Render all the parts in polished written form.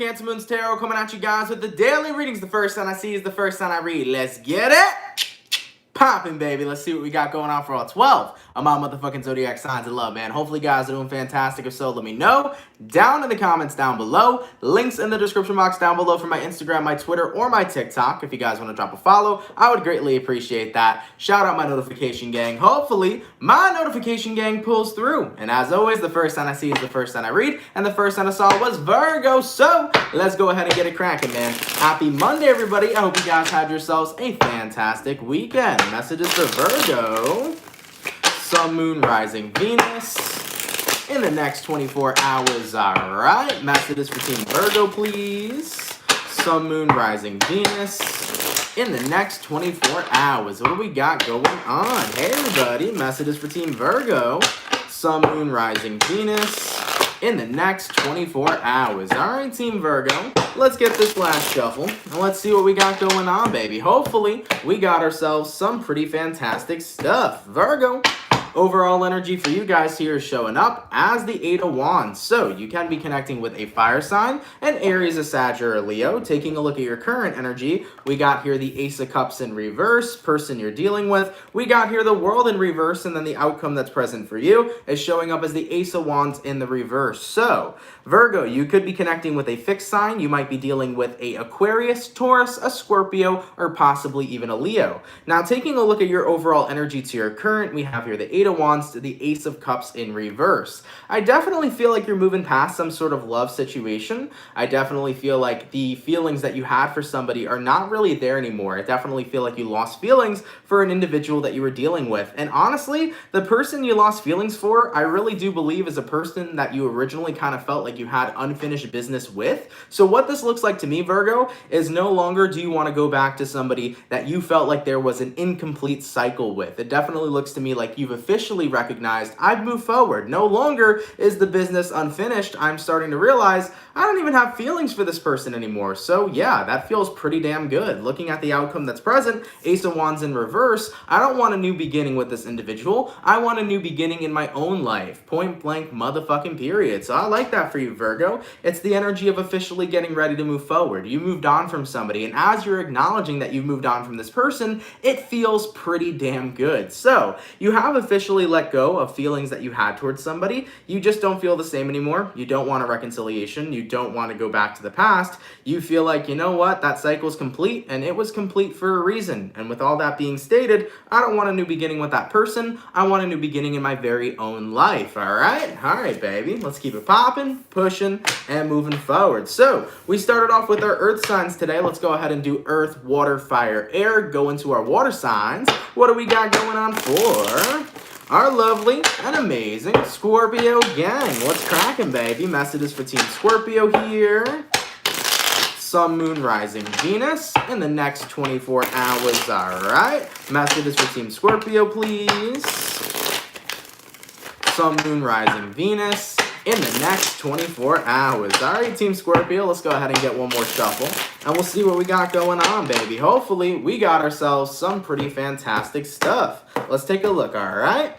CancerMoonsTarot coming at you guys with the daily readings. The first sign I see is the first sign I read. Let's get it popping, baby. Let's see what we got going on for all 12 of my motherfucking zodiac signs of love, man. Hopefully, you guys are doing fantastic. If so, let me know down in the comments down below. Links in the description box down below for my Instagram, my Twitter, or my TikTok. If you guys want to drop a follow, I would greatly appreciate that. Shout out my notification gang. Hopefully, my notification gang pulls through. And as always, the first sign I see is the first sign I read, and the first sign I saw was Virgo. So let's go ahead and get it cracking, man. Happy Monday, everybody. I hope you guys had yourselves a fantastic weekend. Messages for Virgo. Sun, Moon, Rising, Venus in the next 24 hours. All right. Messages for Team Virgo, please. Sun, Moon, Rising, Venus in the next 24 hours. What do we got going on? Hey, everybody. Messages for Team Virgo. Sun, Moon, Rising, Venus in the next 24 hours. All right, Team Virgo, let's get this last shuffle, and let's see what we got going on, baby. Hopefully, we got ourselves some pretty fantastic stuff. Virgo, overall energy for you guys here is showing up as the Eight of Wands. So you can be connecting with a fire sign, an Aries, a Sag, or a Leo. Taking a look at your current energy, we got here the Ace of Cups in reverse, person you're dealing with. We got here the World in reverse, and then the outcome that's present for you is showing up as the Ace of Wands in the reverse. So Virgo, you could be connecting with a fixed sign. You might be dealing with a Aquarius, Taurus, a Scorpio, or possibly even a Leo. Now, taking a look at your overall energy to your current, we have here the Eight of Wands to the Ace of Cups in reverse. I definitely feel like you're moving past some sort of love situation. I definitely feel like the feelings that you had for somebody are not really there anymore. I definitely feel like you lost feelings for an individual that you were dealing with. And honestly, the person you lost feelings for, I really do believe is a person that you originally kind of felt like you had unfinished business with. So what this looks like to me, Virgo, is no longer do you want to go back to somebody that you felt like there was an incomplete cycle with. It definitely looks to me like you've officially recognized I've moved forward. No longer is the business unfinished. I'm starting to realize I don't even have feelings for this person anymore. So yeah, that feels pretty damn good. Looking at the outcome that's present, Ace of Wands in reverse, I don't want a new beginning with this individual. I want a new beginning in my own life. Point blank motherfucking period. So I like that for you, Virgo. It's the energy of officially getting ready to move forward. You moved on from somebody, and as you're acknowledging that you've moved on from this person, it feels pretty damn good. So you have officially let go of feelings that you had towards somebody. You just don't feel the same anymore. You don't want a reconciliation. You don't want to go back to the past. You feel like, you know what, that cycle's complete, and it was complete for a reason. And with all that being stated, I don't want a new beginning with that person. I want a new beginning in my very own life. All right, baby. Let's keep it popping, pushing, and moving forward. So we started off with our earth signs today. Let's go ahead and do earth, water, fire, air. Go into our water signs. What do we got going on for our lovely and amazing Scorpio gang? What's cracking, baby? Messages for Team Scorpio here. Sun, Moon, Rising, Venus in the next 24 hours. All right. Messages for Team Scorpio, please. Sun, Moon, Rising, Venus in the next 24 hours. All right, Team Scorpio, let's go ahead and get one more shuffle, and we'll see what we got going on, baby. Hopefully, we got ourselves some pretty fantastic stuff. Let's take a look, all right?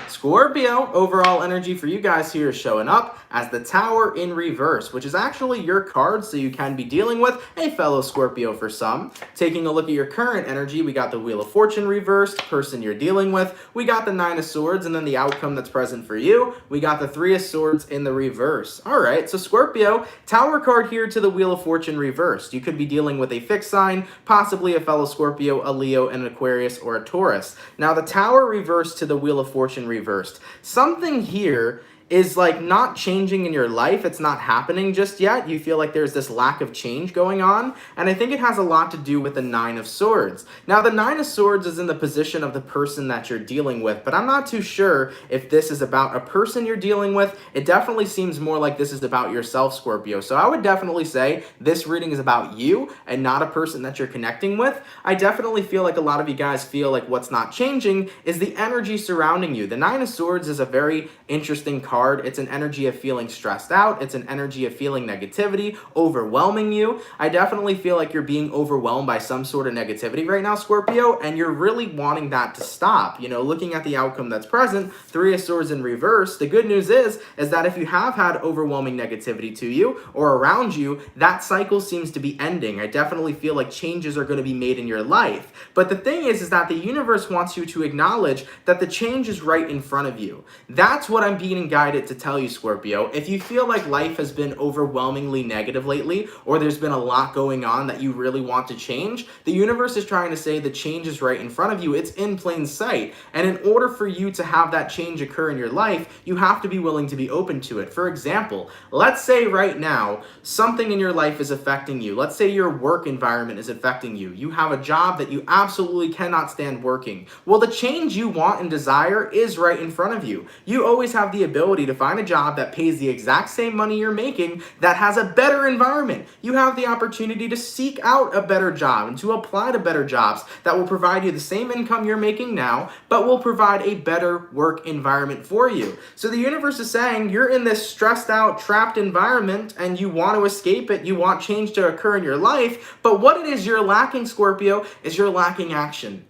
Scorpio, overall energy for you guys here is showing up as the Tower in reverse, which is actually your card, so you can be dealing with a fellow Scorpio for some. Taking a look at your current energy, we got the Wheel of Fortune reversed, person you're dealing with. We got the Nine of Swords, and then the outcome that's present for you, we got the Three of Swords in the reverse. All right, so Scorpio, Tower card here to the Wheel of Fortune reversed. You could be dealing with a fixed sign, possibly a fellow Scorpio, a Leo, an Aquarius, or a Taurus. Now, the Tower reversed to the Wheel of Fortune reversed. Something here is like not changing in your life. It's not happening just yet. You feel like there's this lack of change going on, and I think it has a lot to do with the Nine of Swords. Now, the Nine of Swords is in the position of the person that you're dealing with, but I'm not too sure if this is about a person you're dealing with. It definitely seems more like this is about yourself, Scorpio. So I would definitely say this reading is about you and not a person that you're connecting with. I definitely feel like a lot of you guys feel like what's not changing is the energy surrounding you. The Nine of Swords is a very interesting card card. It's an energy of feeling stressed out. It's an energy of feeling negativity, overwhelming you. I definitely feel like you're being overwhelmed by some sort of negativity right now, Scorpio, and you're really wanting that to stop. You know, looking at the outcome that's present, Three of Swords in reverse, the good news is that if you have had overwhelming negativity to you or around you, that cycle seems to be ending. I definitely feel like changes are going to be made in your life. But the thing is that the universe wants you to acknowledge that the change is right in front of you. That's what I'm being guided to tell you, Scorpio. If you feel like life has been overwhelmingly negative lately, or there's been a lot going on that you really want to change, the universe is trying to say the change is right in front of you. It's in plain sight. And in order for you to have that change occur in your life, you have to be willing to be open to it. For example, let's say right now, something in your life is affecting you. Let's say your work environment is affecting you. You have a job that you absolutely cannot stand working. Well, the change you want and desire is right in front of you. You always have the ability to find a job that pays the exact same money you're making, that has a better environment. You have the opportunity to seek out a better job and to apply to better jobs that will provide you the same income you're making now, but will provide a better work environment for you. So the universe is saying you're in this stressed out, trapped environment and you want to escape it. You want change to occur in your life, but what it is you're lacking, Scorpio, is you're lacking action.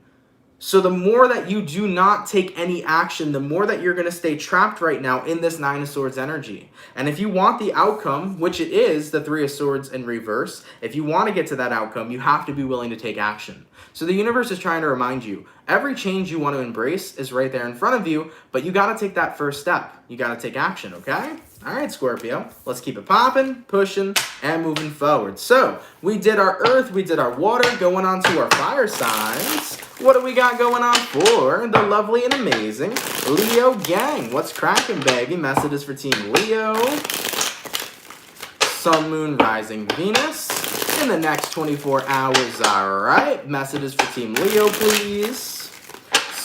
So the more that you do not take any action, the more that you're going to stay trapped right now in this Nine of Swords energy. And if you want the outcome, which it is the Three of Swords in reverse, if you want to get to that outcome, you have to be willing to take action. So the universe is trying to remind you, every change you want to embrace is right there in front of you, but you got to take that first step. You got to take action, okay? All right, Scorpio, let's keep it popping, pushing, and moving forward. So we did our earth, we did our water, going on to our fire signs. What do we got going on for the lovely and amazing Leo gang? What's cracking, baby? Messages for Team Leo. Sun, Moon, Rising, Venus in the next 24 hours. All right, messages for Team Leo, please.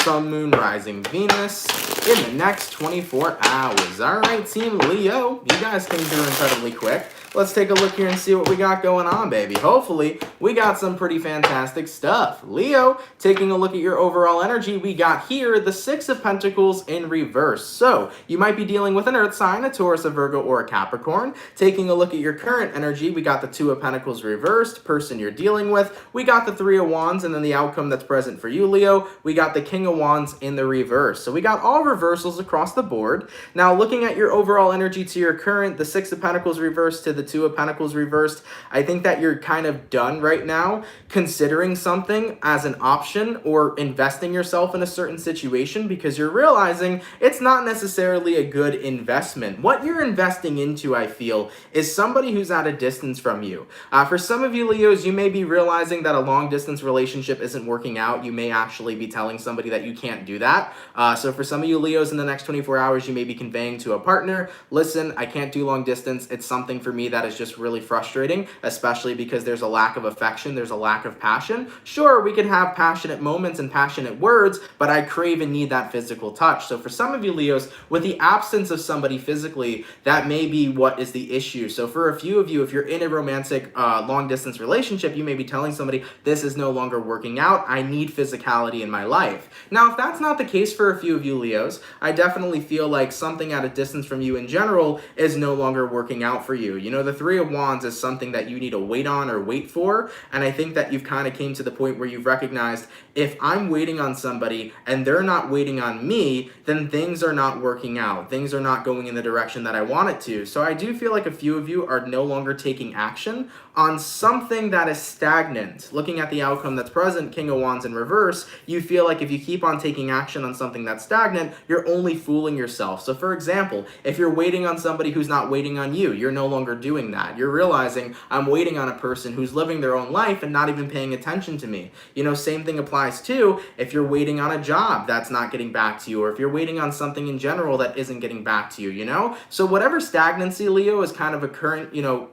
Sun, Moon, Rising, Venus in the next 24 hours. All right, Team Leo, you guys came through incredibly quick. Let's take a look here and see what we got going on, baby. Hopefully, we got some pretty fantastic stuff. Leo, taking a look at your overall energy, we got here the Six of Pentacles in reverse. So, you might be dealing with an Earth sign, a Taurus, a Virgo, or a Capricorn. Taking a look at your current energy, we got the Two of Pentacles reversed, person you're dealing with. We got the Three of Wands, and then the outcome that's present for you, Leo. We got the King of Wands in the reverse. So, we got all reversals across the board. Now, looking at your overall energy to your current, the Six of Pentacles reversed to the Two of Pentacles reversed, I think that you're kind of done right now considering something as an option or investing yourself in a certain situation because you're realizing it's not necessarily a good investment. What you're investing into, I feel, is somebody who's at a distance from you. For some of you Leos, you may be realizing that a long distance relationship isn't working out. You may actually be telling somebody that you can't do that. So for some of you Leos in the next 24 hours, you may be conveying to a partner, listen, I can't do long distance. It's something for me that is just really frustrating, especially because there's a lack of affection, there's a lack of passion. Sure, we can have passionate moments and passionate words, but I crave and need that physical touch. So for some of you Leos, with the absence of somebody physically, that may be what is the issue. So for a few of you, if you're in a romantic long distance relationship, you may be telling somebody, this is no longer working out, I need physicality in my life. Now, if that's not the case for a few of you Leos, I definitely feel like something at a distance from you in general is no longer working out for you. You know, the Three of Wands is something that you need to wait on or wait for, and I think that you've kind of came to the point where you've recognized, if I'm waiting on somebody and they're not waiting on me, then things are not working out. Things are not going in the direction that I want it to. So I do feel like a few of you are no longer taking action on something that is stagnant. Looking at the outcome that's present, King of Wands in reverse, you feel like if you keep on taking action on something that's stagnant, you're only fooling yourself. So for example, if you're waiting on somebody who's not waiting on you, you're no longer doing that. You're realizing, I'm waiting on a person who's living their own life and not even paying attention to me. You know, same thing applies too if you're waiting on a job that's not getting back to you, or if you're waiting on something in general that isn't getting back to you, you know? So whatever stagnancy, Leo, is kind of a current, you know,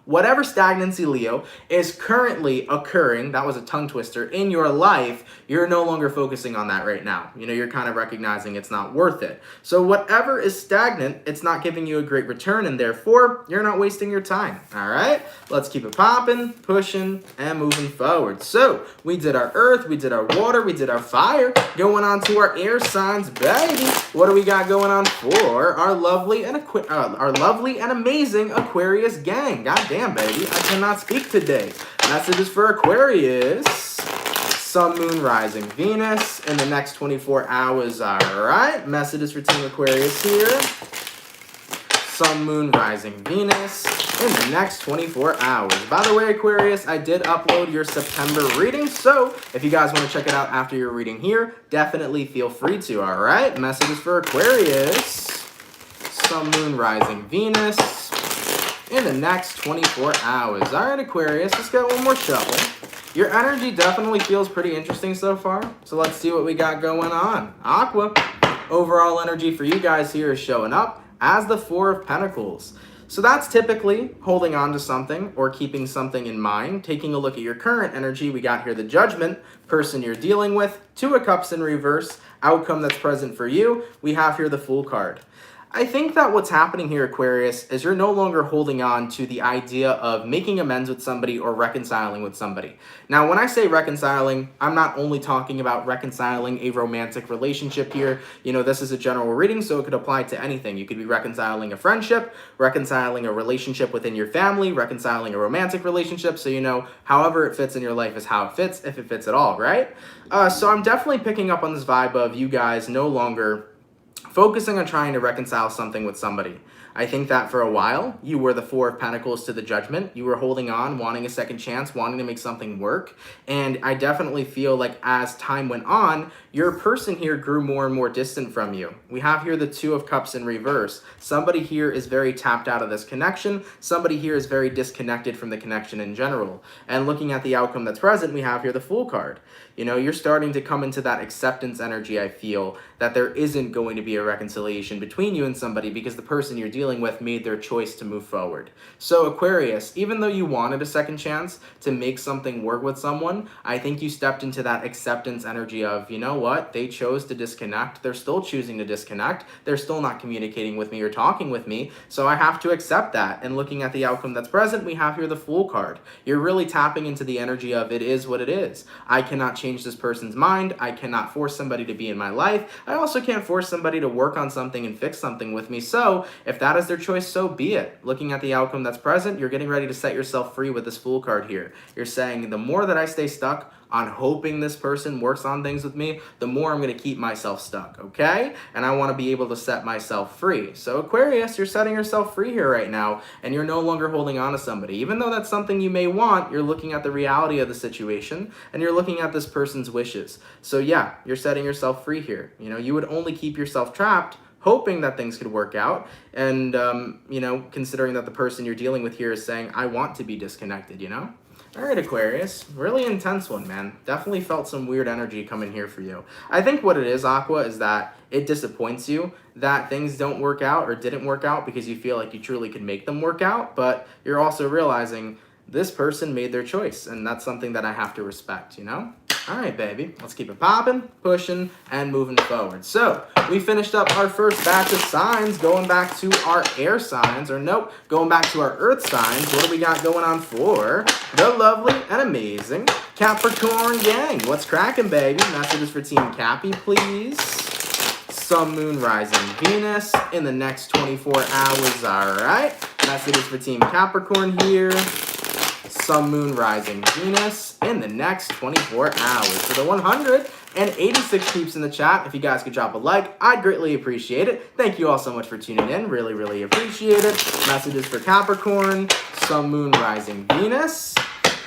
whatever stagnancy, Leo, is currently occurring, that was a tongue twister, in your life, you're no longer focusing on that right now. You know, you're kind of recognizing it's not worth it. So whatever is stagnant, it's not giving you a great return, and therefore, you're not wasting your time. All right? Let's keep it popping, pushing, and moving forward. So we did our earth, we did our water, we did our fire. Going on to our air signs, baby. What do we got going on for our lovely and amazing Aquarius gang? God damn, baby, I cannot speak today. Messages for Aquarius. Sun, Moon, Rising, Venus in the next 24 hours. All right. Messages for Team Aquarius here. Sun, Moon, Rising, Venus in the next 24 hours. By the way, Aquarius, I did upload your September reading, so if you guys want to check it out after your reading here, definitely feel free to, all right? Messages for Aquarius. Sun, Moon, Rising, Venus in the next 24 hours. All right, Aquarius, let's get one more shuffle. Your energy definitely feels pretty interesting so far, so let's see what we got going on. Aqua, overall energy for you guys here is showing up as the Four of Pentacles. So that's typically holding on to something or keeping something in mind. Taking a look at your current energy, we got here the Judgment, person you're dealing with, Two of Cups in reverse, outcome that's present for you. We have here the Fool card. I think that what's happening here, Aquarius, is you're no longer holding on to the idea of making amends with somebody or reconciling with somebody. Now, when I say reconciling, I'm not only talking about reconciling a romantic relationship here. You know, this is a general reading, so it could apply to anything. You could be reconciling a friendship, reconciling a relationship within your family, reconciling a romantic relationship. So, you know, however it fits in your life is how it fits, if it fits at all, right? So I'm definitely picking up on this vibe of you guys no longer focusing on trying to reconcile something with somebody. I think that for a while, you were the Four of Pentacles to the Judgment. You were holding on, wanting a second chance, wanting to make something work. And I definitely feel like as time went on, your person here grew more and more distant from you. We have here the Two of Cups in reverse. Somebody here is very tapped out of this connection. Somebody here is very disconnected from the connection in general. And looking at the outcome that's present, we have here the Fool card. You know, you're starting to come into that acceptance energy, I feel, that there isn't going to be a reconciliation between you and somebody because the person you're dealing with made their choice to move forward. So Aquarius, even though you wanted a second chance to make something work with someone, I think you stepped into that acceptance energy of, you know what, they chose to disconnect. They're still choosing to disconnect. They're still not communicating with me or talking with me. So I have to accept that. And looking at the outcome that's present, we have here the Fool card. You're really tapping into the energy of it is what it is. I cannot change this person's mind. I cannot force somebody to be in my life. I also can't force somebody to work on something and fix something with me. So if that is their choice, so be it. Looking at the outcome that's present, you're getting ready to set yourself free with this Fool card here. You're saying the more that I stay stuck on hoping this person works on things with me, the more I'm going to keep myself stuck, okay? And I want to be able to set myself free. So Aquarius, you're setting yourself free here right now, and you're no longer holding on to somebody. Even though that's something you may want, you're looking at the reality of the situation, and you're looking at this person's wishes. So yeah, you're setting yourself free here. You know, you would only keep yourself trapped hoping that things could work out, and, you know, considering that the person you're dealing with here is saying, I want to be disconnected, you know? All right, Aquarius, really intense one, man. Definitely felt some weird energy coming here for you. I think what it is, Aqua, is that it disappoints you that things don't work out or didn't work out because you feel like you truly could make them work out, but you're also realizing this person made their choice, and that's something that I have to respect, you know? All right, baby, let's keep it popping, pushing, and moving forward. So we finished up our first batch of signs, going back to our air signs, or nope, going back to our earth signs. What do we got going on for the lovely and amazing Capricorn gang? What's cracking, baby? Messages for Team Cappy, please. Sun, Moon, Rising, Venus in the next 24 hours, all right? Messages for Team Capricorn here. Sun, Moon, Rising, Venus in the next 24 hours. For the 186 peeps in the chat, if you guys could drop a like, I'd greatly appreciate it. Thank you all so much for tuning in. Really, really appreciate it. Messages for Capricorn, Sun, Moon, Rising, Venus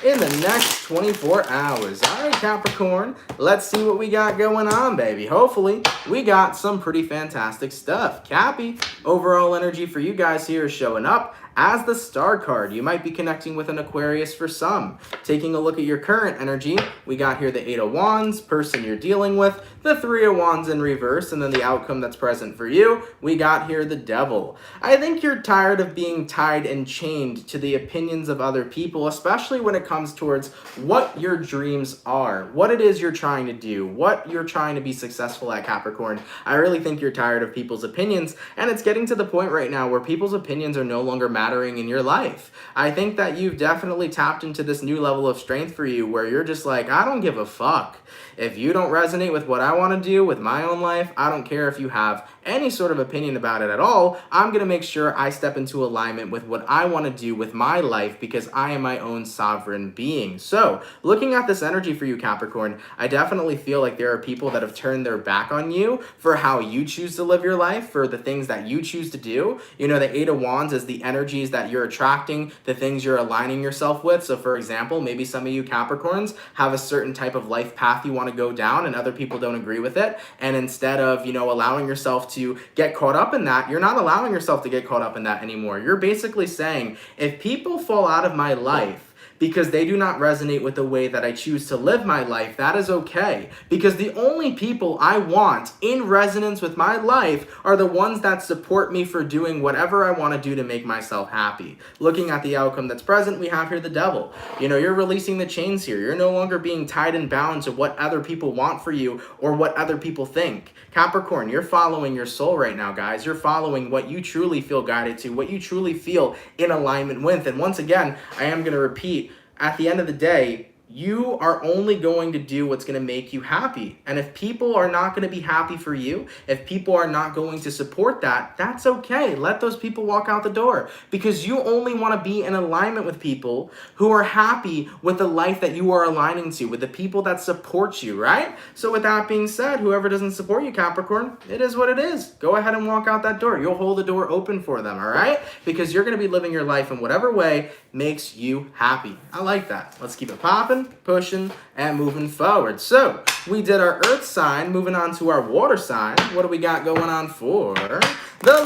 in the next 24 hours. All right, Capricorn, let's see what we got going on, baby. Hopefully, we got some pretty fantastic stuff. Cappy, overall energy for you guys here is showing up As the star card, you might be connecting with an Aquarius for some. Taking a look at your current energy, we got here the Eight of Wands, person you're dealing with, the Three of Wands in reverse, and then the outcome that's present for you, we got here the Devil. I think you're tired of being tied and chained to the opinions of other people, especially when it comes towards what your dreams are, what it is you're trying to do, what you're trying to be successful at, Capricorn. I really think you're tired of people's opinions, and it's getting to the point right now where people's opinions are no longer mattering in your life. I think that you've definitely tapped into this new level of strength for you where you're just like, I don't give a fuck. If you don't resonate with what I want to do with my own life, I don't care if you have any sort of opinion about it at all. I'm going to make sure I step into alignment with what I want to do with my life because I am my own sovereign being. So, looking at this energy for you, Capricorn, I definitely feel like there are people that have turned their back on you for how you choose to live your life, for the things that you choose to do. You know, the Eight of Wands is the energies that you're attracting, the things you're aligning yourself with. So, for example, maybe some of you Capricorns have a certain type of life path you want to go down and other people don't agree with it, and instead of, you know, allowing yourself to get caught up in that, you're not allowing yourself to get caught up in that anymore. You're basically saying, if people fall out of my life because they do not resonate with the way that I choose to live my life, that is okay. Because the only people I want in resonance with my life are the ones that support me for doing whatever I want to do to make myself happy. Looking at the outcome that's present, we have here the Devil. You know, you're releasing the chains here. You're no longer being tied and bound to what other people want for you or what other people think. Capricorn, you're following your soul right now, guys. You're following what you truly feel guided to, what you truly feel in alignment with. And once again, I am going to repeat, at the end of the day, you are only going to do what's going to make you happy. And if people are not going to be happy for you, if people are not going to support that, that's okay. Let those people walk out the door because you only want to be in alignment with people who are happy with the life that you are aligning to, with the people that support you, right? So with that being said, whoever doesn't support you, Capricorn, it is what it is. Go ahead and walk out that door. You'll hold the door open for them, all right? Because you're going to be living your life in whatever way makes you happy. I like that. Let's keep it popping, pushing, and moving forward. So we did our earth sign, moving on to our water sign. What do we got going on for the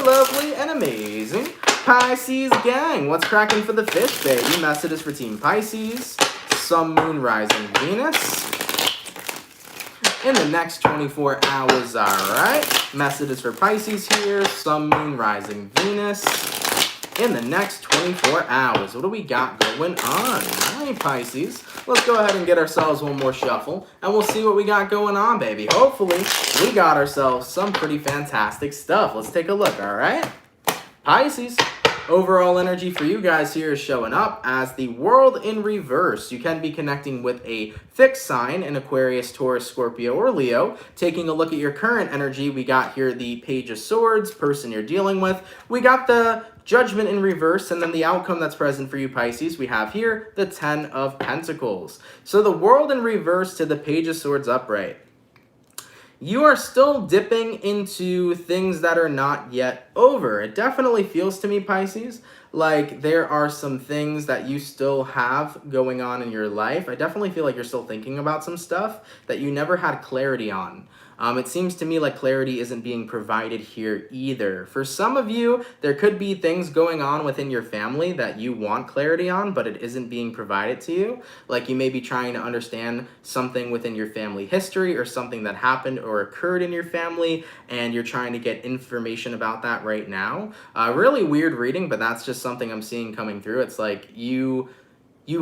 lovely and amazing Pisces gang? What's cracking for the fish, baby? Messages for Team Pisces, Sun, Moon, Rising, Venus in the next 24 hours, all right? Messages for Pisces here, Sun, Moon, Rising, Venus in the next 24 hours. What do we got going on? All right, Pisces. Let's go ahead and get ourselves one more shuffle, and we'll see what we got going on, baby. Hopefully, we got ourselves some pretty fantastic stuff. Let's take a look, all right? Pisces. Overall energy for you guys here is showing up as the World in reverse. You can be connecting with a fixed sign in Aquarius, Taurus, Scorpio, or Leo. Taking a look at your current energy, we got here the Page of Swords, person you're dealing with. We got the Judgment in reverse, and then the outcome that's present for you, Pisces, we have here the Ten of Pentacles. So the World in reverse to the Page of Swords upright. You are still dipping into things that are not yet over. It definitely feels to me, Pisces, like there are some things that you still have going on in your life. I definitely feel like you're still thinking about some stuff that you never had clarity on. It seems to me like clarity isn't being provided here either. For some of you, there could be things going on within your family that you want clarity on, but it isn't being provided to you. Like you may be trying to understand something within your family history or something that happened or occurred in your family, and you're trying to get information about that right now. Really weird reading, but that's just something I'm seeing coming through. It's like you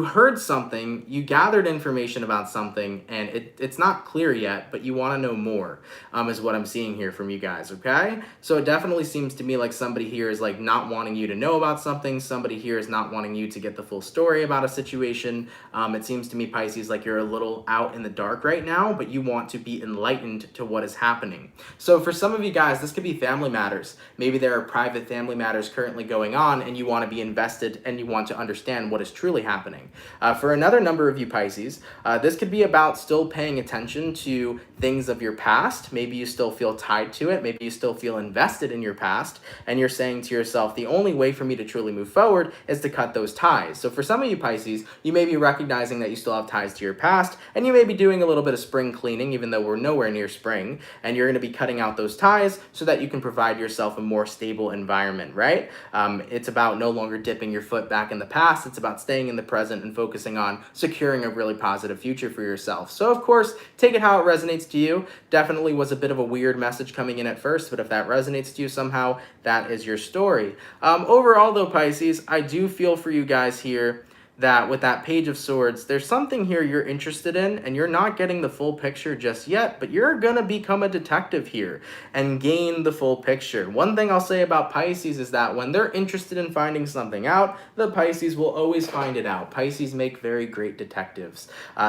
heard something, you gathered information about something, and it's not clear yet, but you want to know more, is what I'm seeing here from you guys, okay? So it definitely seems to me like somebody here is like not wanting you to know about something, somebody here is not wanting you to get the full story about a situation. It seems to me, Pisces, like you're a little out in the dark right now, but you want to be enlightened to what is happening. So for some of you guys, this could be family matters. Maybe there are private family matters currently going on, and you want to be invested and you want to understand what is truly happening. happening. For another number of you Pisces, this could be about still paying attention to things of your past. Maybe you still feel tied to it. Maybe you still feel invested in your past, and you're saying to yourself, the only way for me to truly move forward is to cut those ties. So for some of you Pisces, you may be recognizing that you still have ties to your past, and you may be doing a little bit of spring cleaning, even though we're nowhere near spring, and you're going to be cutting out those ties so that you can provide yourself a more stable environment, right? It's about no longer dipping your foot back in the past. It's about staying in the present and focusing on securing a really positive future for yourself. So of course, take it how it resonates to you. Definitely was a bit of a weird message coming in at first, but if that resonates to you somehow, that is your story. Overall though, Pisces, I do feel for you guys here that with that Page of Swords, there's something here you're interested in, and you're not getting the full picture just yet, but you're gonna become a detective here and gain the full picture. One thing I'll say about Pisces is that when they're interested in finding something out, the Pisces will always find it out. Pisces make very great detectives.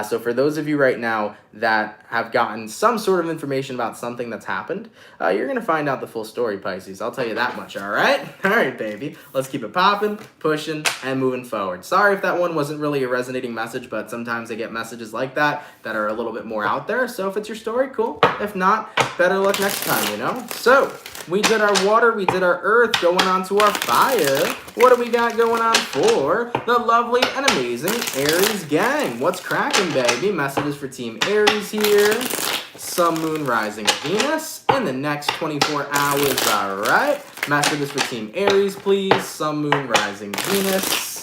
So for those of you right now that have gotten some sort of information about something that's happened, you're gonna find out the full story, Pisces. I'll tell you that much, all right? All right, baby. Let's keep it popping, pushing, and moving forward. Sorry if that one wasn't really a resonating message, but sometimes I get messages like that that are a little bit more out there. So if it's your story, cool. If not, better luck next time, you know? So we did our water, we did our earth, going on to our fire. What do we got going on for the lovely and amazing Aries gang? What's cracking, baby? Messages for Team Aries here. Sun, Moon, Rising, Venus in the next 24 hours, all right? Messages for Team Aries, please. Sun, Moon, Rising, Venus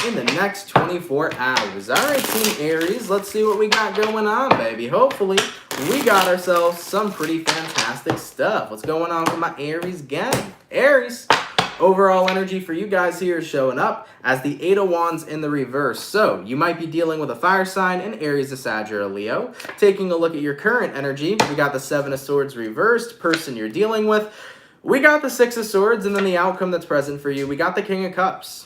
in the next 24 hours. All right, Team Aries, let's see what we got going on, baby. Hopefully, we got ourselves some pretty fantastic stuff. What's going on with my Aries gang? Aries, overall energy for you guys here is showing up as the Eight of Wands in the reverse. So you might be dealing with a fire sign, an Aries, a Sag, or a Leo. Taking a look at your current energy, we got the Seven of Swords reversed, person you're dealing with. We got the Six of Swords, and then the outcome that's present for you, we got the King of Cups.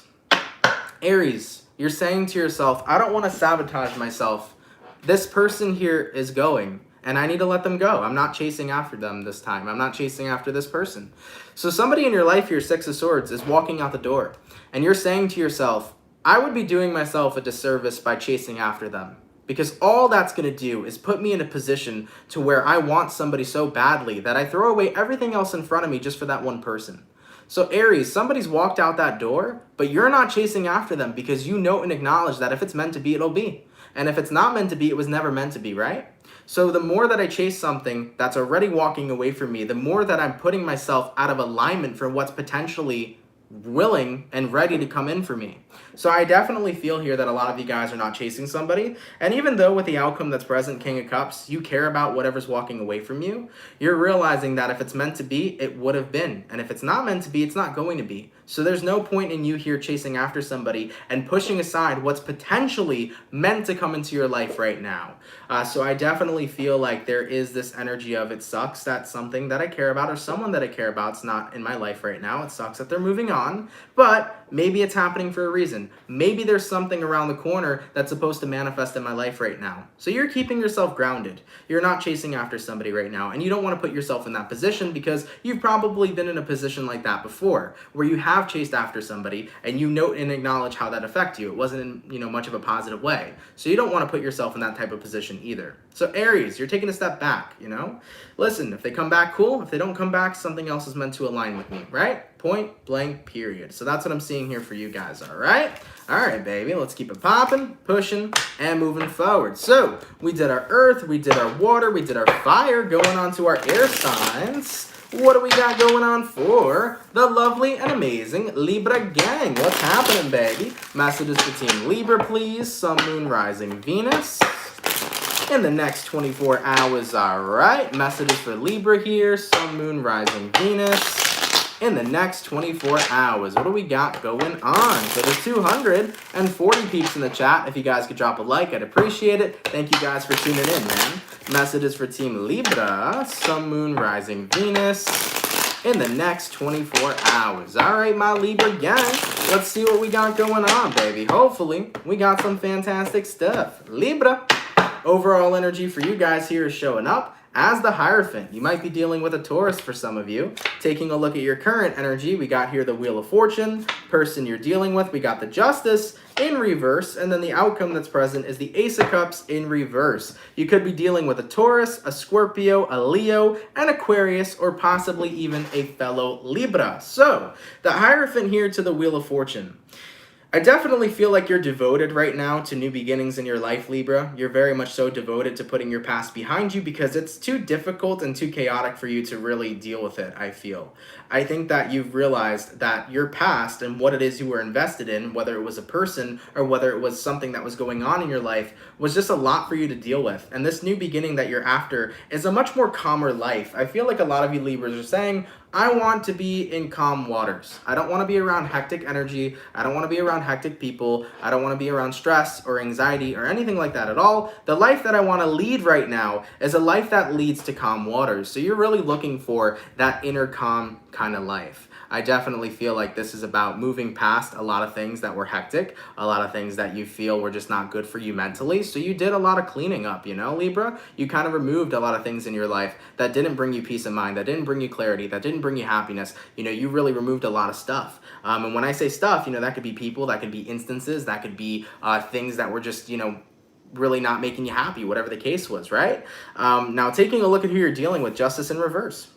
Aries, you're saying to yourself, I don't want to sabotage myself. This person here is going, and I need to let them go. I'm not chasing after them this time. I'm not chasing after this person. So somebody in your life here, Six of Swords, is walking out the door, and you're saying to yourself, I would be doing myself a disservice by chasing after them, because all that's going to do is put me in a position to where I want somebody so badly that I throw away everything else in front of me just for that one person. So Aries, somebody's walked out that door, but you're not chasing after them because you know and acknowledge that if it's meant to be, it'll be. And if it's not meant to be, it was never meant to be, right? So the more that I chase something that's already walking away from me, the more that I'm putting myself out of alignment for what's potentially willing and ready to come in for me. So I definitely feel here that a lot of you guys are not chasing somebody. And even though with the outcome that's present, King of Cups, you care about whatever's walking away from you, you're realizing that if it's meant to be, it would have been. And if it's not meant to be, it's not going to be. So there's no point in you here chasing after somebody and pushing aside what's potentially meant to come into your life right now. So I definitely feel like there is this energy of it sucks that something that I care about or someone that I care about is not in my life right now. It sucks that they're moving on, but maybe it's happening for a reason. Maybe there's something around the corner that's supposed to manifest in my life right now. So you're keeping yourself grounded. You're not chasing after somebody right now, and you don't want to put yourself in that position because you've probably been in a position like that before, where you have chased after somebody and you note and acknowledge how that affected you. It wasn't in, much of a positive way. So you don't want to put yourself in that type of position either. So Aries, you're taking a step back, Listen, if they come back, cool. If they don't come back, something else is meant to align with me, right? Point blank, period. So that's what I'm seeing here for you guys, all right? All right, baby, let's keep it popping, pushing, and moving forward. So we did our earth, we did our water, we did our fire, going on to our air signs. What do we got going on for the lovely and amazing Libra gang? What's happening, baby? Messages for Team Libra, please. Sun, Moon, Rising, Venus in the next 24 hours, all right? Messages for Libra here. Sun, Moon, Rising, Venus in the next 24 hours. What do we got going on? So there's 240 peeps in the chat. If you guys could drop a like, I'd appreciate it. Thank you guys for tuning in, man. Messages for Team Libra. Sun, Moon, Rising, Venus in the next 24 hours. All right, my Libra gang. Let's see what we got going on, baby. Hopefully, we got some fantastic stuff. Libra, overall energy for you guys here is showing up as the Hierophant. You might be dealing with a Taurus for some of you. Taking a look at your current energy, we got here the Wheel of Fortune. Person you're dealing with, we got the Justice in reverse, and then the outcome that's present is the Ace of Cups in reverse. You could be dealing with a Taurus, a Scorpio, a Leo, an Aquarius, or possibly even a fellow Libra. So, the Hierophant here to the Wheel of Fortune. I definitely feel like you're devoted right now to new beginnings in your life, Libra. You're very much so devoted to putting your past behind you because it's too difficult and too chaotic for you to really deal with it, I feel. I think that you've realized that your past and what it is you were invested in, whether it was a person or whether it was something that was going on in your life, was just a lot for you to deal with. And this new beginning that you're after is a much more calmer life. I feel like a lot of you Libras are saying, I want to be in calm waters. I don't want to be around hectic energy. I don't want to be around hectic people. I don't want to be around stress or anxiety or anything like that at all. The life that I want to lead right now is a life that leads to calm waters. So you're really looking for that inner calm kind of life. I definitely feel like this is about moving past a lot of things that were hectic, a lot of things that you feel were just not good for you mentally. So you did a lot of cleaning up, you know, Libra? You kind of removed a lot of things in your life that didn't bring you peace of mind, that didn't bring you clarity, that didn't bring you happiness. You know, you really removed a lot of stuff. And when I say stuff, you know, that could be people, that could be instances, that could be things that were just, you know, really not making you happy, whatever the case was, right? Now, taking a look at who you're dealing with, Justice in reverse.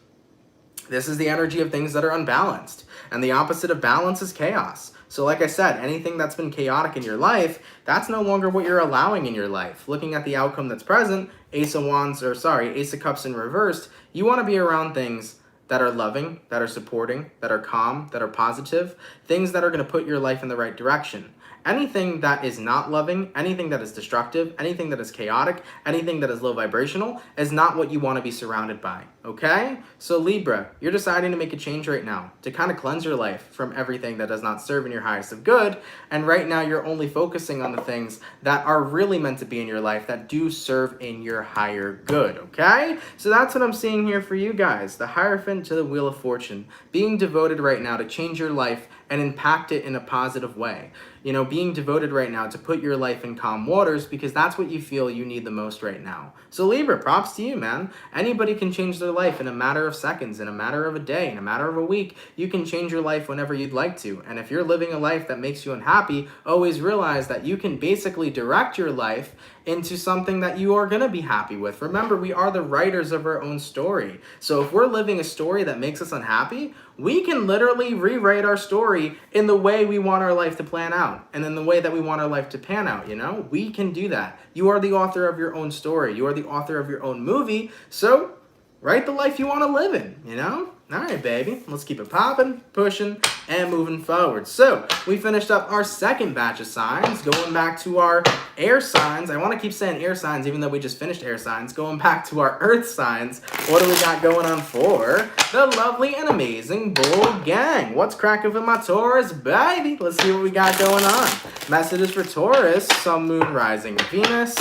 This is the energy of things that are unbalanced. And the opposite of balance is chaos. So like I said, anything that's been chaotic in your life, that's no longer what you're allowing in your life. Looking at the outcome that's present, Ace of Cups in reversed, you want to be around things that are loving, that are supporting, that are calm, that are positive, things that are going to put your life in the right direction. Anything that is not loving, anything that is destructive, anything that is chaotic, anything that is low vibrational is not what you want to be surrounded by, okay? So Libra, you're deciding to make a change right now to kind of cleanse your life from everything that does not serve in your highest of good, and right now you're only focusing on the things that are really meant to be in your life that do serve in your higher good, okay? So that's what I'm seeing here for you guys, the Hierophant to the Wheel of Fortune, being devoted right now to change your life and impact it in a positive way. You know, being devoted right now to put your life in calm waters because that's what you feel you need the most right now. So Libra, props to you, man. Anybody can change their life in a matter of seconds, in a matter of a day, in a matter of a week. You can change your life whenever you'd like to. And if you're living a life that makes you unhappy, always realize that you can basically direct your life into something that you are going to be happy with. Remember, we are the writers of our own story. So if we're living a story that makes us unhappy, we can literally rewrite our story in the way we want our life to plan out and in the way that we want our life to pan out, you know? We can do that. You are the author of your own story. You are the author of your own movie. So write the life you want to live in, you know? All right, baby. Let's keep it popping, pushing, and moving forward. So we finished up our second batch of signs, going back to our air signs. I want to keep saying air signs, even though we just finished air signs. Going back to our earth signs, what do we got going on for the lovely and amazing Bull Gang? What's cracking with my Taurus, baby? Let's see what we got going on. Messages for Taurus, Sun, Moon, Rising, Venus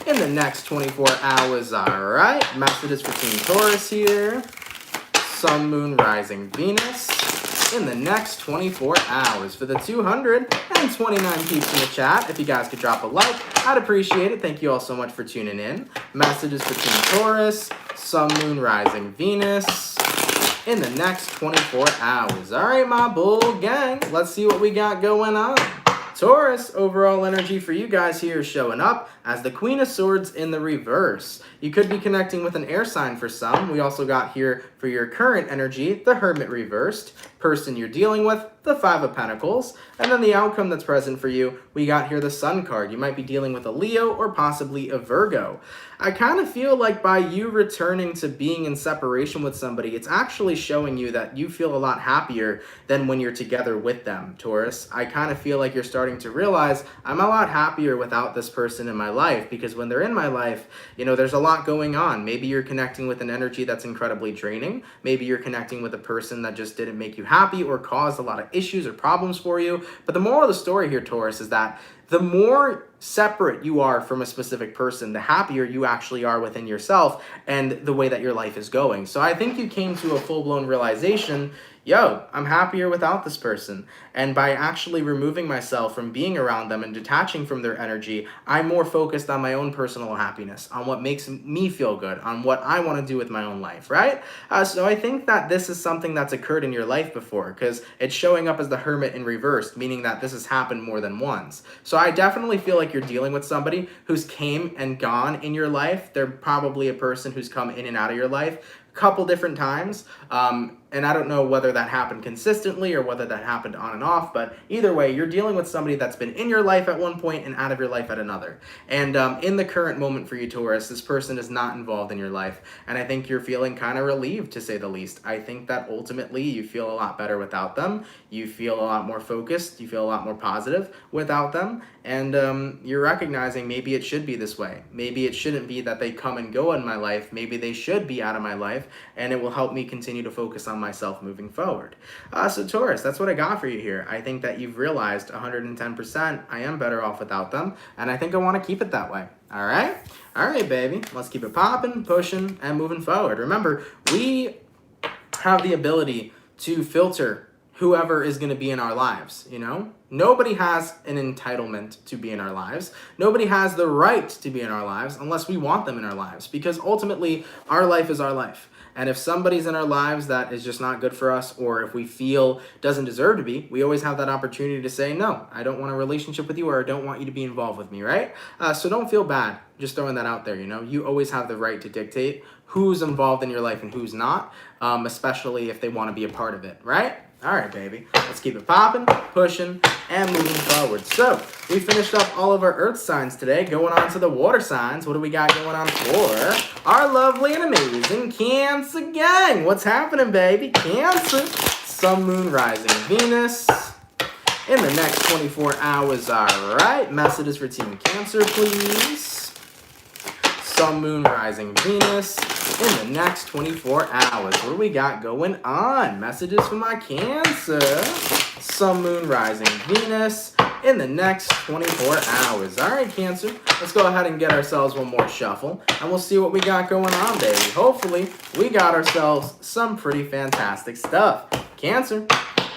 in the next 24 hours. All right. Messages for Team Taurus here. Sun, Moon, Rising, Venus in the next 24 hours. For the 229 peeps in the chat, if you guys could drop a like, I'd appreciate it. Thank you all so much for tuning in. Messages for Team Taurus, Sun, Moon, Rising, Venus in the next 24 hours. All right, my Bull Gang, let's see what we got going on. Taurus, overall energy for you guys here is showing up as the Queen of Swords in the reverse. You could be connecting with an air sign for some. We also got here for your current energy, the Hermit reversed. Person you're dealing with, the Five of Pentacles. And then the outcome that's present for you, we got here the Sun card. You might be dealing with a Leo or possibly a Virgo. I kind of feel like by you returning to being in separation with somebody, it's actually showing you that you feel a lot happier than when you're together with them, Taurus. I kind of feel like you're starting to realize I'm a lot happier without this person in my life, because when they're in my life, you know, there's a lot going on. Maybe you're connecting with an energy that's incredibly draining. Maybe you're connecting with a person that just didn't make you happy or caused a lot of issues or problems for you. But the moral of the story here, Taurus, is that the more separate you are from a specific person, the happier you actually are within yourself and the way that your life is going. So I think you came to a full-blown realization, yo, I'm happier without this person. And by actually removing myself from being around them and detaching from their energy, I'm more focused on my own personal happiness, on what makes me feel good, on what I want to do with my own life, right? So I think that this is something that's occurred in your life before, because it's showing up as the Hermit in reverse, meaning that this has happened more than once. So I definitely feel like you're dealing with somebody who's came and gone in your life. They're probably a person who's come in and out of your life a couple different times. And I don't know whether that happened consistently or whether that happened on and off, but either way, you're dealing with somebody that's been in your life at one point and out of your life at another. And in the current moment for you, Taurus, this person is not involved in your life. And I think you're feeling kind of relieved, to say the least. I think that ultimately you feel a lot better without them. You feel a lot more focused. You feel a lot more positive without them. And you're recognizing maybe it should be this way. Maybe it shouldn't be that they come and go in my life. Maybe they should be out of my life, and it will help me continue to focus on myself moving forward. So Taurus, that's what I got for you here. I think that you've realized 110% I am better off without them, and I think I want to keep it that way. All right? All right, baby. Let's keep it popping, pushing, and moving forward. Remember, we have the ability to filter whoever is going to be in our lives, you know? Nobody has an entitlement to be in our lives. Nobody has the right to be in our lives unless we want them in our lives, because ultimately our life is our life. And if somebody's in our lives that is just not good for us, or if we feel doesn't deserve to be, we always have that opportunity to say, no, I don't want a relationship with you, or I don't want you to be involved with me, right? So don't feel bad. Just throwing that out there, you know? You always have the right to dictate who's involved in your life and who's not, especially if they want to be a part of it, right? All right, baby. Let's keep it popping, pushing, and moving forward. So we finished up all of our earth signs today. Going on to the water signs. What do we got going on for our lovely and amazing Cancer gang? What's happening, baby? Cancer. Sun, Moon, Rising, Venus. In the next 24 hours, all right. Messages for Team Cancer, please. Sun, Moon, Rising, Venus. In the next 24 hours, what do we got going on? Messages for my Cancer. Sun, Moon, Rising, Venus. In the next 24 hours. All right, Cancer. Let's go ahead and get ourselves one more shuffle, and we'll see what we got going on, baby. Hopefully, we got ourselves some pretty fantastic stuff. Cancer.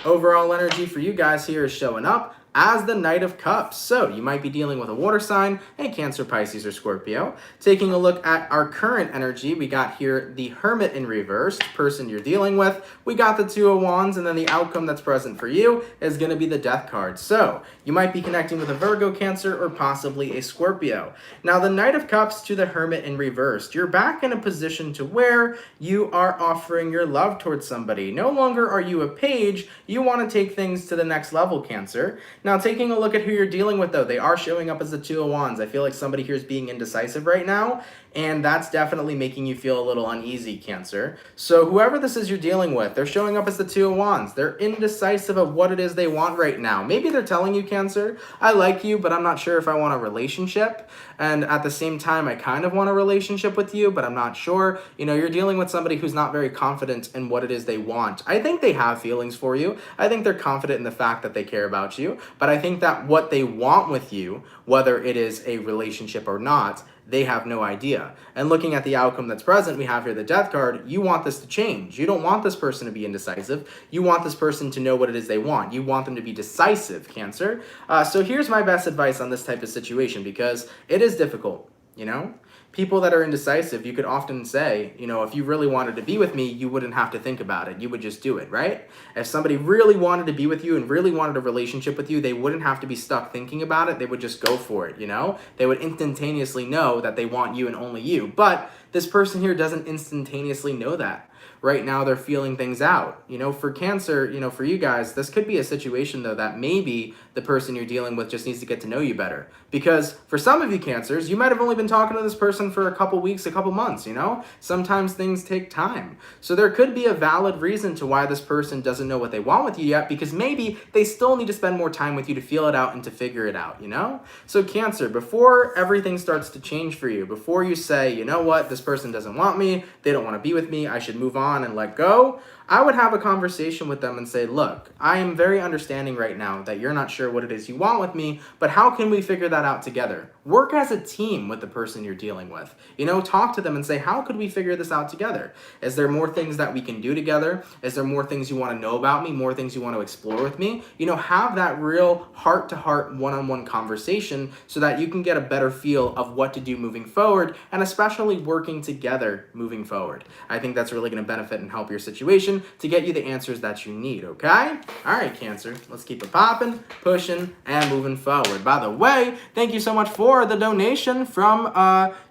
Overall energy for you guys here is showing up as the Knight of Cups. So you might be dealing with a water sign, a Cancer, Pisces, or Scorpio. Taking a look at our current energy, we got here the Hermit in reverse, person you're dealing with. We got the Two of Wands, and then the outcome that's present for you is going to be the Death card. So you might be connecting with a Virgo, Cancer, or possibly a Scorpio. Now the Knight of Cups to the Hermit in reverse, you're back in a position to where you are offering your love towards somebody. No longer are you a page, you want to take things to the next level, Cancer. Now, taking a look at who you're dealing with, though, they are showing up as the Two of Wands. I feel like somebody here is being indecisive right now, and that's definitely making you feel a little uneasy, Cancer. So whoever this is you're dealing with, they're showing up as the Two of Wands. They're indecisive of what it is they want right now. Maybe they're telling you, Cancer, I like you, but I'm not sure if I want a relationship. And at the same time, I kind of want a relationship with you, but I'm not sure. You know, you're dealing with somebody who's not very confident in what it is they want. I think they have feelings for you. I think they're confident in the fact that they care about you. But I think that what they want with you, whether it is a relationship or not, they have no idea. And looking at the outcome that's present, we have here the Death card. You want this to change. You don't want this person to be indecisive. You want this person to know what it is they want. You want them to be decisive, Cancer. So here's my best advice on this type of situation, because it is difficult, you know? People that are indecisive, you could often say, you know, if you really wanted to be with me, you wouldn't have to think about it. You would just do it, right? If somebody really wanted to be with you and really wanted a relationship with you, they wouldn't have to be stuck thinking about it. They would just go for it, you know? They would instantaneously know that they want you and only you. But this person here doesn't instantaneously know that. Right now, they're feeling things out. You know, for Cancer, you know, for you guys, this could be a situation, though, that maybe the person you're dealing with just needs to get to know you better. Because for some of you Cancers, you might have only been talking to this person for a couple weeks, a couple months, you know? Sometimes things take time. So there could be a valid reason to why this person doesn't know what they want with you yet, because maybe they still need to spend more time with you to feel it out and to figure it out, you know? So Cancer, before everything starts to change for you, before you say, you know what, this person doesn't want me, they don't want to be with me, I should move on and let go, I would have a conversation with them and say, look, I am very understanding right now that you're not sure what it is you want with me, but how can we figure that out together? Work as a team with the person you're dealing with. You know, talk to them and say, how could we figure this out together? Is there more things that we can do together? Is there more things you want to know about me? More things you want to explore with me? You know, have that real heart-to-heart, one-on-one conversation so that you can get a better feel of what to do moving forward, and especially working together moving forward. I think that's really going to benefit and help your situation to get you the answers that you need, okay? All right, Cancer, let's keep it popping, pushing, and moving forward. By the way, thank you so much for the donation from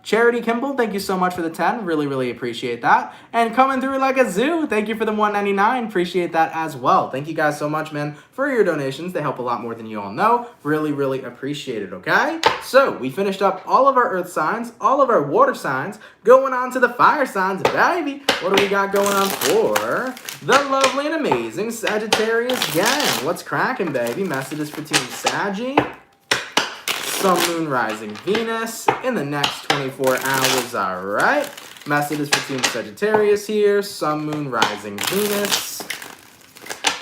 Charity Kimball. Thank you so much for the 10. Really, really appreciate that. And coming through like a zoo, thank you for the 199. Appreciate that as well. Thank you guys so much, man, for your donations. They help a lot more than you all know. Really, really appreciate it, okay? So we finished up all of our earth signs, all of our water signs, going on to the fire signs, baby. What do we got going on for the lovely and amazing Sagittarius gang? What's cracking, baby? Messages for Team Saggy. Sun, Moon, Rising, Venus in the next 24 hours, all right? Messages for Team Sagittarius here. Sun, Moon, Rising, Venus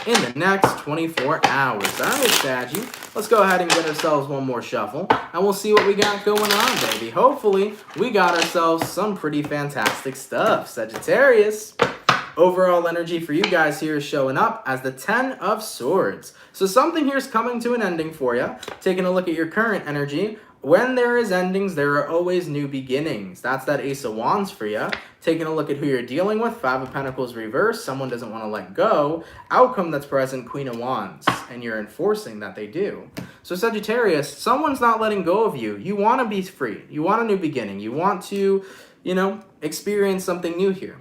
in the next 24 hours. All right, Saggy, let's go ahead and get ourselves one more shuffle, and we'll see what we got going on, baby. Hopefully, we got ourselves some pretty fantastic stuff. Sagittarius, overall energy for you guys here is showing up as the 10 of Swords. So something here is coming to an ending for you. Taking a look at your current energy, when there is endings, there are always new beginnings. That's that Ace of Wands for you. Taking a look at who you're dealing with, 5 of Pentacles reversed, someone doesn't want to let go. Outcome that's present, Queen of Wands, and you're enforcing that they do. So Sagittarius, someone's not letting go of you. You want to be free. You want a new beginning. You want to, you know, experience something new here.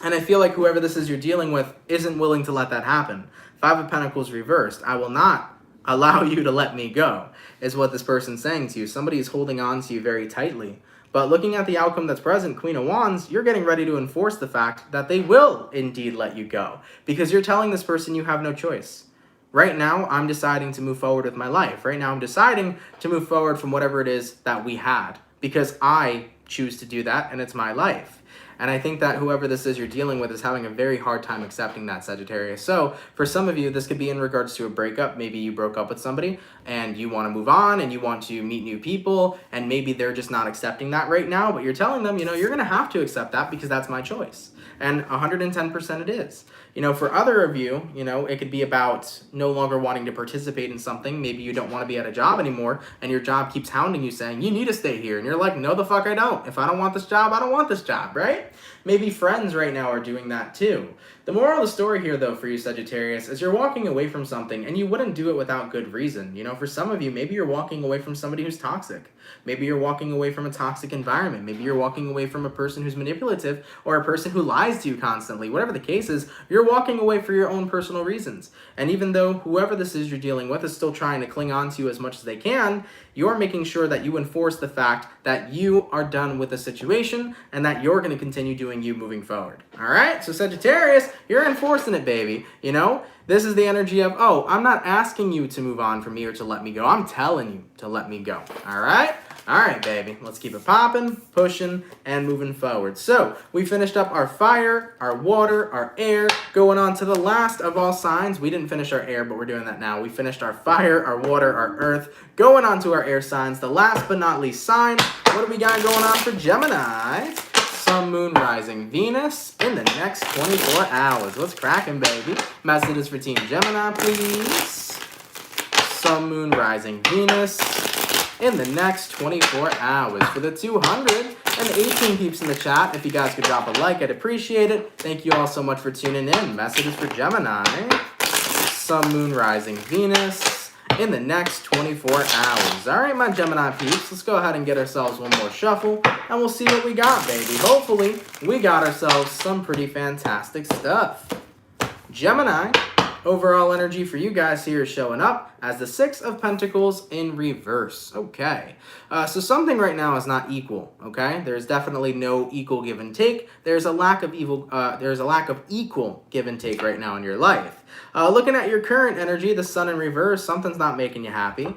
And I feel like whoever this is you're dealing with isn't willing to let that happen. 5 of Pentacles reversed. I will not allow you to let me go, is what this person's saying to you. Somebody is holding on to you very tightly. But looking at the outcome that's present, Queen of Wands, you're getting ready to enforce the fact that they will indeed let you go. Because you're telling this person you have no choice. Right now, I'm deciding to move forward with my life. Right now, I'm deciding to move forward from whatever it is that we had. Because I choose to do that, and it's my life. And I think that whoever this is you're dealing with is having a very hard time accepting that, Sagittarius. So for some of you, this could be in regards to a breakup. Maybe you broke up with somebody and you want to move on and you want to meet new people, and maybe they're just not accepting that right now, but you're telling them, you know, you're going to have to accept that because that's my choice. And 110% it is. You know, for other of you, you know, it could be about no longer wanting to participate in something. Maybe you don't want to be at a job anymore and your job keeps hounding you saying, you need to stay here. And you're like, no, the fuck I don't. If I don't want this job, I don't want this job, right? Maybe friends right now are doing that too. The moral of the story here, though, for you, Sagittarius, is you're walking away from something, and you wouldn't do it without good reason. You know, for some of you, maybe you're walking away from somebody who's toxic. Maybe you're walking away from a toxic environment. Maybe you're walking away from a person who's manipulative or a person who lies to you constantly. Whatever the case is, you're walking away for your own personal reasons. And even though whoever this is you're dealing with is still trying to cling on to you as much as they can, you're making sure that you enforce the fact that you are done with the situation and that you're going to continue doing you moving forward. All right? So Sagittarius, you're enforcing it, baby. You know, this is the energy of, oh, I'm not asking you to move on from me or to let me go. I'm telling you to let me go. All right? All right, baby. Let's keep it popping, pushing, and moving forward. So we finished up our fire, our water, our air, going on to the last of all signs. We didn't finish our air, but we're doing that now. We finished our fire, our water, our earth, going on to our air signs. The last but not least sign, what do we got going on for Gemini? Sun, Moon, Rising, Venus in the next 24 hours. What's cracking, baby? Messages for Team Gemini, please. Sun, Moon, Rising, Venus in the next 24 hours. For the 218 peeps in the chat, if you guys could drop a like, I'd appreciate it. Thank you all so much for tuning in. Messages for Gemini. Sun, Moon, Rising, Venus in the next 24 hours. All right, my Gemini peeps, let's go ahead and get ourselves one more shuffle, and we'll see what we got, baby. Hopefully, we got ourselves some pretty fantastic stuff. Gemini, overall energy for you guys here is showing up as the Six of Pentacles in reverse. Okay, so something right now is not equal. Okay, there's definitely no equal give and take. There's a lack of equal give and take right now in your life. Looking at your current energy, the Sun in reverse, something's not making you happy.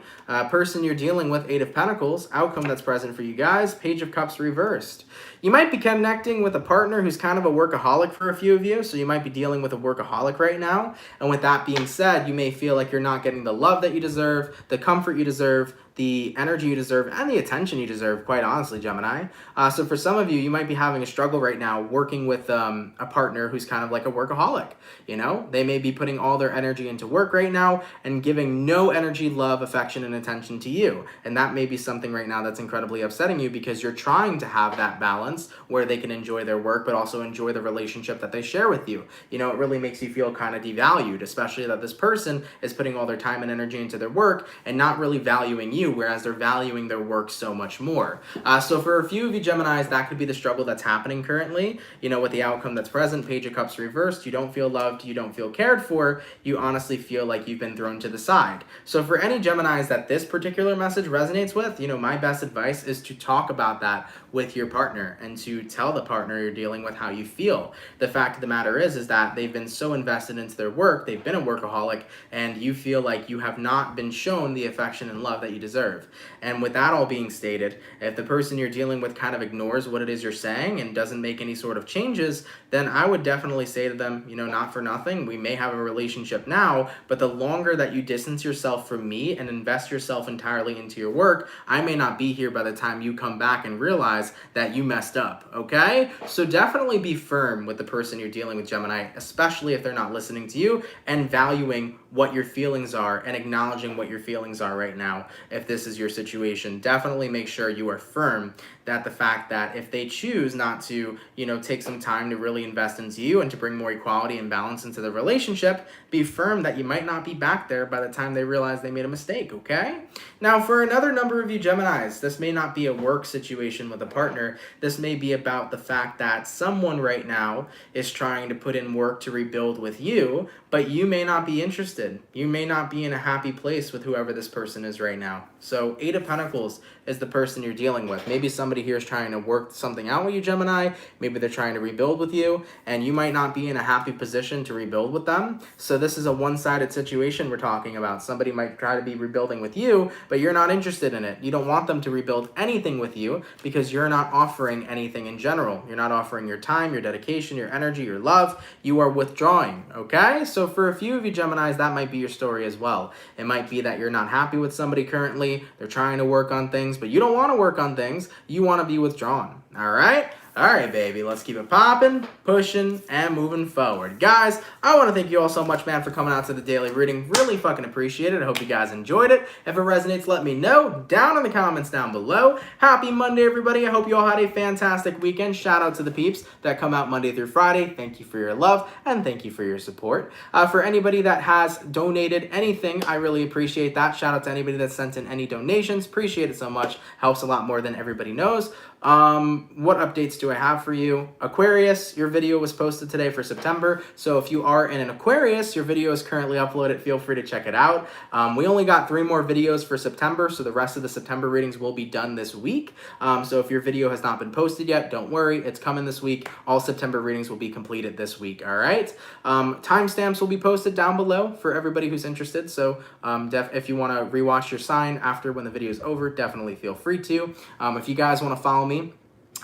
Person you're dealing with, Eight of Pentacles, outcome that's present for you guys, Page of Cups reversed. You might be connecting with a partner who's kind of a workaholic for a few of you, so you might be dealing with a workaholic right now. And with that being said, you may feel like you're not getting the love that you deserve, the comfort you deserve, the energy you deserve, and the attention you deserve, quite honestly, Gemini. So for some of you, you might be having a struggle right now working with a partner who's kind of like a workaholic. You know, they may be putting all their energy into work right now and giving no energy, love, affection, and attention to you. And that may be something right now that's incredibly upsetting you because you're trying to have that balance where they can enjoy their work, but also enjoy the relationship that they share with you. You know, it really makes you feel kind of devalued, especially that this person is putting all their time and energy into their work and not really valuing you, whereas they're valuing their work so much more. So for a few of you Geminis, that could be the struggle that's happening currently. You know, with the outcome that's present, Page of Cups reversed, you don't feel loved, you don't feel cared for, you honestly feel like you've been thrown to the side. So for any Geminis that this particular message resonates with, you know, my best advice is to talk about that with your partner and to tell the partner you're dealing with how you feel. The fact of the matter is that they've been so invested into their work, they've been a workaholic, and you feel like you have not been shown the affection and love that you deserve. And with that all being stated, if the person you're dealing with kind of ignores what it is you're saying and doesn't make any sort of changes, then I would definitely say to them, you know, not for nothing, we may have a relationship now, but the longer that you distance yourself from me and invest yourself entirely into your work, I may not be here by the time you come back and realize that you messed up, okay? So definitely be firm with the person you're dealing with, Gemini, especially if they're not listening to you and valuing what your feelings are and acknowledging what your feelings are right now. If this is your situation, definitely make sure you are firm that the fact that if they choose not to, you know, take some time to really invest into you and to bring more equality and balance into the relationship, be firm that you might not be back there by the time they realize they made a mistake, okay? Now, for another number of you Geminis, this may not be a work situation with a partner. This may be about the fact that someone right now is trying to put in work to rebuild with you, but you may not be interested. You may not be in a happy place with whoever this person is right now. So Eight of Pentacles is the person you're dealing with. Maybe somebody here is trying to work something out with you, Gemini. Maybe they're trying to rebuild with you, and you might not be in a happy position to rebuild with them. So this is a one-sided situation we're talking about. Somebody might try to be rebuilding with you, but you're not interested in it. You don't want them to rebuild anything with you because you're not offering anything in general. You're not offering your time, your dedication, your energy, your love. You are withdrawing, okay? So for a few of you Geminis, that might be your story as well. It might be that you're not happy with somebody currently. They're trying to work on things, but you don't want to work on things. You want to be withdrawn, all right? All right, baby, let's keep it popping, pushing, and moving forward. Guys, I want to thank you all so much, man, for coming out to the daily reading. Really fucking appreciate it. I hope you guys enjoyed it. If it resonates, let me know down in the comments down below. Happy Monday, everybody. I hope you all had a fantastic weekend. Shout out to the peeps that come out Monday through Friday. Thank you for your love, and thank you for your support. For anybody that has donated anything, I really appreciate that. Shout out to anybody that sent in any donations. Appreciate it so much. Helps a lot more than everybody knows. What updates do I have for you? Aquarius, your video was posted today for September. So if you are in an Aquarius, your video is currently uploaded. Feel free to check it out. We only got 3 more videos for September, so the rest of the September readings will be done this week. So if your video has not been posted yet, don't worry. It's coming this week. All September readings will be completed this week, all right? Timestamps will be posted down below for everybody who's interested. So if you want to rewatch your sign after when the video is over, definitely feel free to. If you guys want to follow me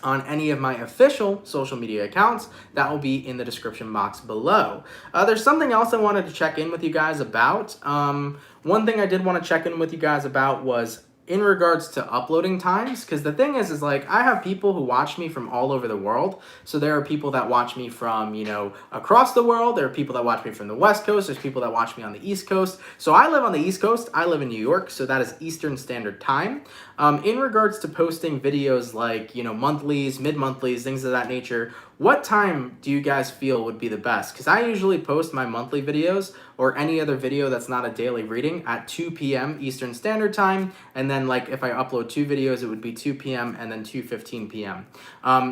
on any of my official social media accounts, that will be in the description box below. There's something else I wanted to check in with you guys about. One thing I did want to check in with you guys about was in regards to uploading times, because the thing is like I have people who watch me from all over the world. So there are people that watch me from, you know, across the world. There are people that watch me from the West Coast. There's people that watch me on the East Coast. So I live on the East Coast. I live in New York, so that is Eastern Standard Time. In regards to posting videos like, you know, monthlies, mid-monthlies, things of that nature, what time do you guys feel would be the best? Because I usually post my monthly videos or any other video that's not a daily reading at 2 p.m. Eastern Standard Time. And then like if I upload 2 videos, it would be 2 p.m. and then 2:15 p.m.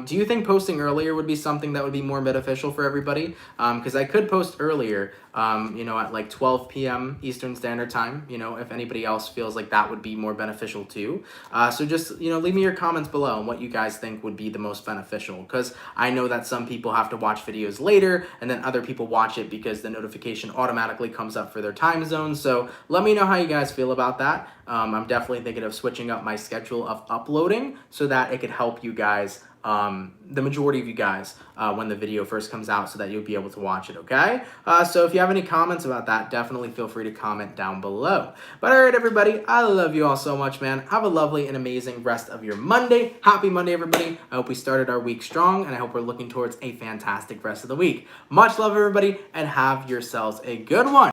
Do you think posting earlier would be something that would be more beneficial for everybody? Because I could post earlier, at like 12 p.m. Eastern Standard Time, if anybody else feels like that would be more beneficial too. So just, leave me your comments below on what you guys think would be the most beneficial, because I know that some people have to watch videos later and then other people watch it because the notification automatically comes up for their time zone. So let me know how you guys feel about that. I'm definitely thinking of switching up my schedule of uploading so that it could help you guys, the majority of you guys, when the video first comes out, so that you'll be able to watch it, okay? So if you have any comments about that, definitely feel free to comment down below. But all right, everybody, I love you all so much, man. Have a lovely and amazing rest of your Monday. Happy Monday, everybody. I hope we started our week strong, and I hope we're looking towards a fantastic rest of the week. Much love, everybody, and have yourselves a good one.